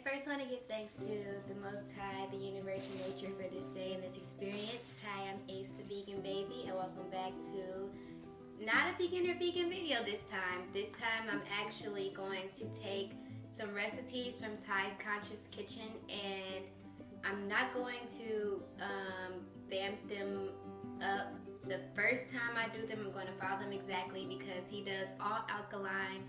first want to give thanks to the Most High, the universe, and nature for this day and this experience. Hi, I'm Ace the Vegan Baby, and welcome back to not a beginner vegan video this time. This time I'm actually going to take some recipes from Ty's Conscious Kitchen, and I'm not going to vamp them up the first time I do them. I'm going to follow them exactly because he does all alkaline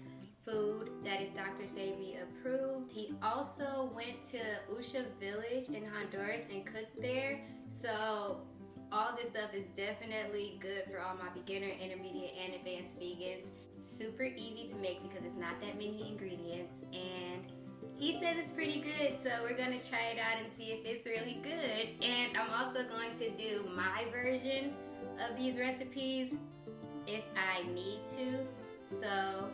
food that is Dr. Savvy approved. He also went to Usha Village in Honduras and cooked there. So all this stuff is definitely good for all my beginner, intermediate, and advanced vegans. Super easy to make because it's not that many ingredients, and he says it's pretty good, so we're gonna try it out and see if it's really good. And I'm also going to do my version of these recipes if I need to. So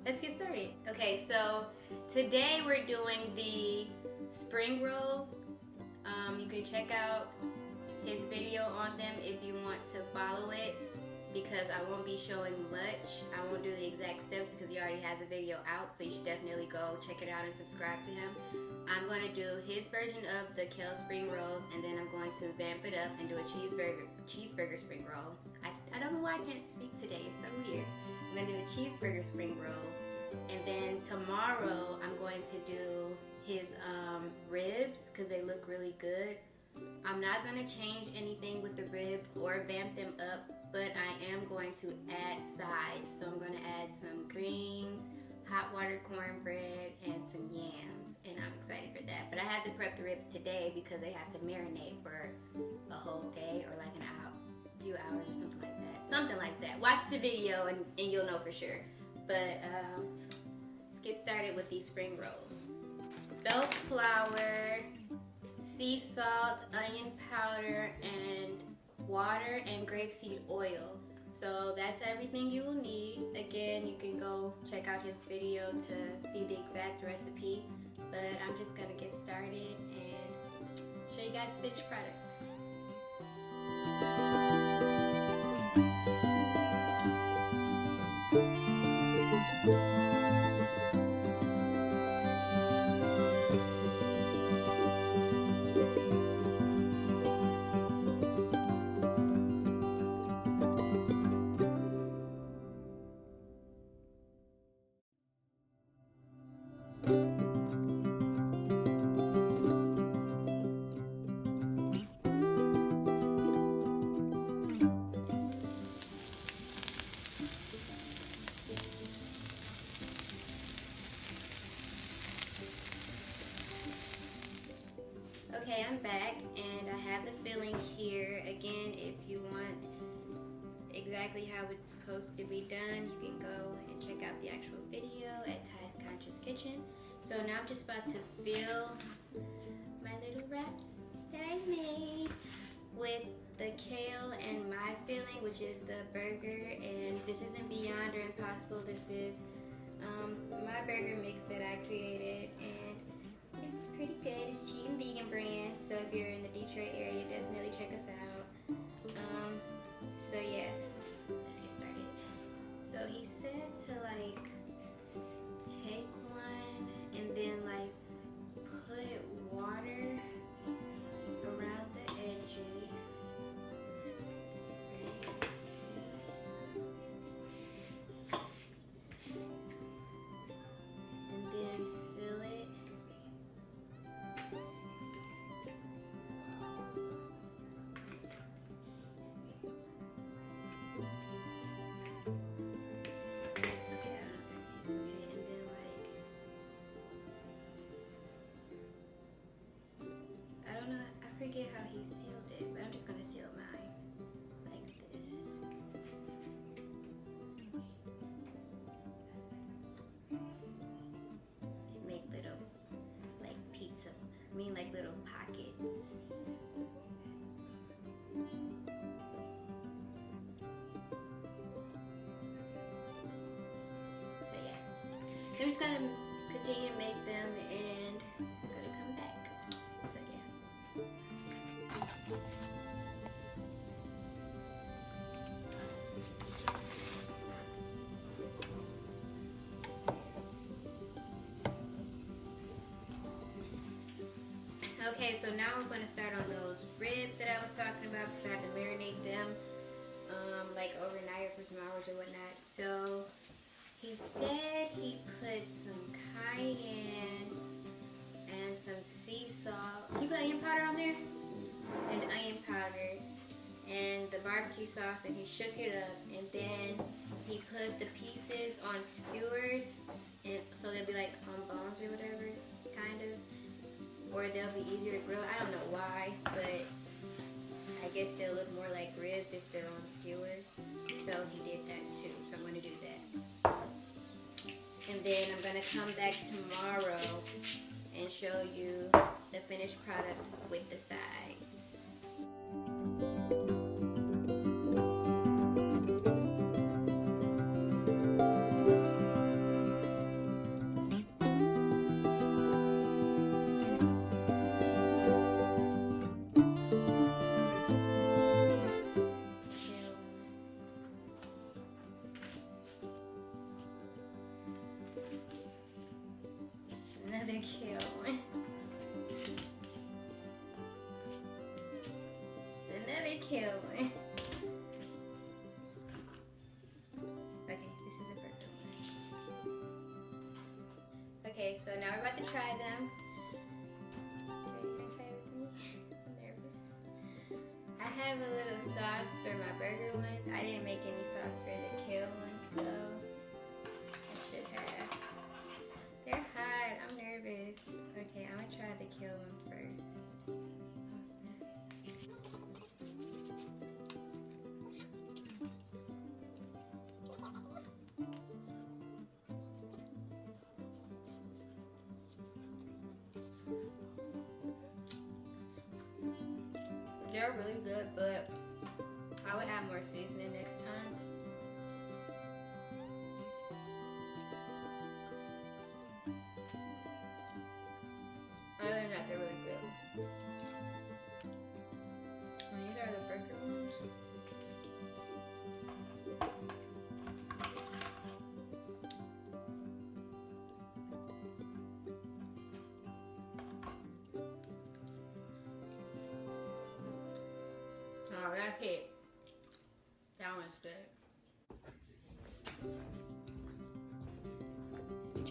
let's get started. Okay, so today we're doing the spring rolls. You can check out his video on them if you want to follow it, because I won't be showing much. I won't do the exact steps because he already has a video out, so you should definitely go check it out and subscribe to him. I'm going to do his version of the kale spring rolls, and then I'm going to vamp it up and do a cheeseburger spring roll. I don't know why I can't speak today, it's so weird. I'm going to do a cheeseburger spring roll, and then tomorrow I'm going to do his ribs because they look really good. I'm not going to change anything with the ribs or vamp them up, but I am going to add sides. So I'm going to add some greens, hot water cornbread, and some yams, and I'm excited for that. But I had to prep the ribs today because they have to marinate for a whole day or like few hours or something like that. Something like that. Watch the video and you'll know for sure. But let's get started with these spring rolls. Spelt flour, sea salt, onion powder, and water and grapeseed oil. So that's everything you will need. Again, you can go check out his video to see the exact recipe, but I'm just gonna get started and show you guys the finished product. Okay, I'm back and I have the filling here. Again, if you want exactly how it's supposed to be done, you can go and check out the actual video at Ty's Conscious Kitchen. So now I'm just about to fill my little wraps that I made with the kale and my filling, which is the burger. And this isn't Beyond or Impossible. This is my burger mix that I created, and it's pretty good. It's Cheatin vegan brand, so if you're in the Detroit area, definitely check us out. So yeah, let's get started. So he said to like take one and then like put water around the edges. And then fill it. I forget how he sealed it, but I'm just gonna seal mine like this. And make little like like little pockets. So yeah, so I'm just gonna continue to make them and I'm gonna come back. So yeah. Okay, so now I'm going to start on those ribs that I was talking about because I had to marinate them like overnight for some hours or whatnot. So he said he put some cayenne and some sea salt. He put onion powder on there? And onion powder and the barbecue sauce, and he shook it up, and then he put the pieces on skewers, and so they'll be like on bones or whatever, kind of, or they'll be easier to grill. I don't know why, but I guess they'll look more like ribs if they're on skewers. So he did that too, so I'm going to do that. And then I'm going to come back tomorrow and show you the finished product with the sides. Another kill one. Another kill one. Okay, this is a burger one. Okay, so now we're about to try them. Okay, you gonna try it with me? I'm nervous. I have a little sauce for my burger ones. I didn't make any sauce for the kill ones though. I should have. They're hot. I'm nervous. Okay, I'm gonna try the kill one first. Oh, snap. They're really good, but I would add more seasoning next time. Other than that, they're really good. And these are the burger ones. Oh, that's it. That one's good.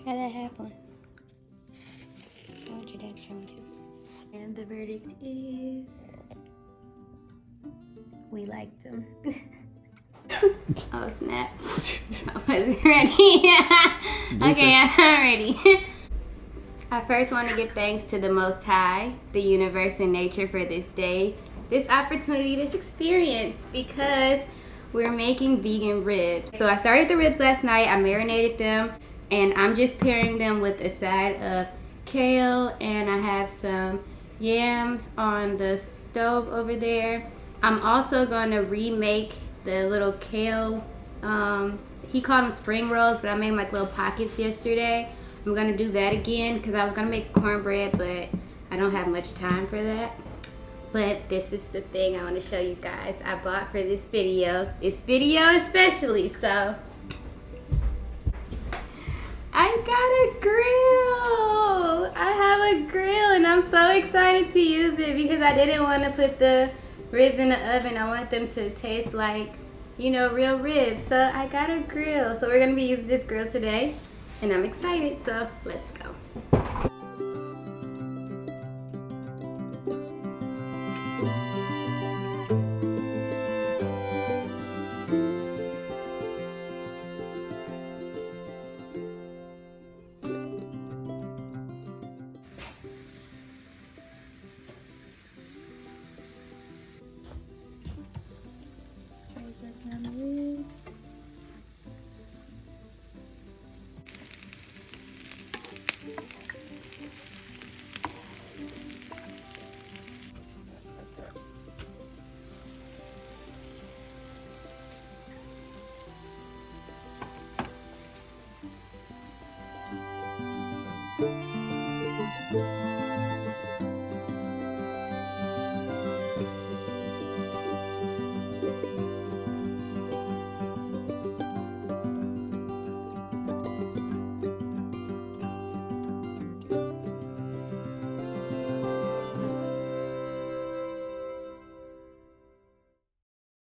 Try that half one. I want your dad to try one too. And the verdict is we liked them. Oh snap. I wasn't ready. Okay, I'm ready. I first want to give thanks to the Most High, the universe and nature for this day, this opportunity, this experience, because we're making vegan ribs. So I started the ribs last night, I marinated them, and I'm just pairing them with a side of kale, and I have some yams on the stove over there. I'm also going to remake the little kale, he called them spring rolls, but I made like little pockets yesterday. I'm going to do that again because I was going to make cornbread, but I don't have much time for that. But this is the thing I want to show you guys I bought for this video especially. So I got a grill. I have a grill and I'm so excited to use it because I didn't want to put the ribs in the oven. I wanted them to taste like, you know, real ribs. So I got a grill. So we're going to be using this grill today and I'm excited. So let's go.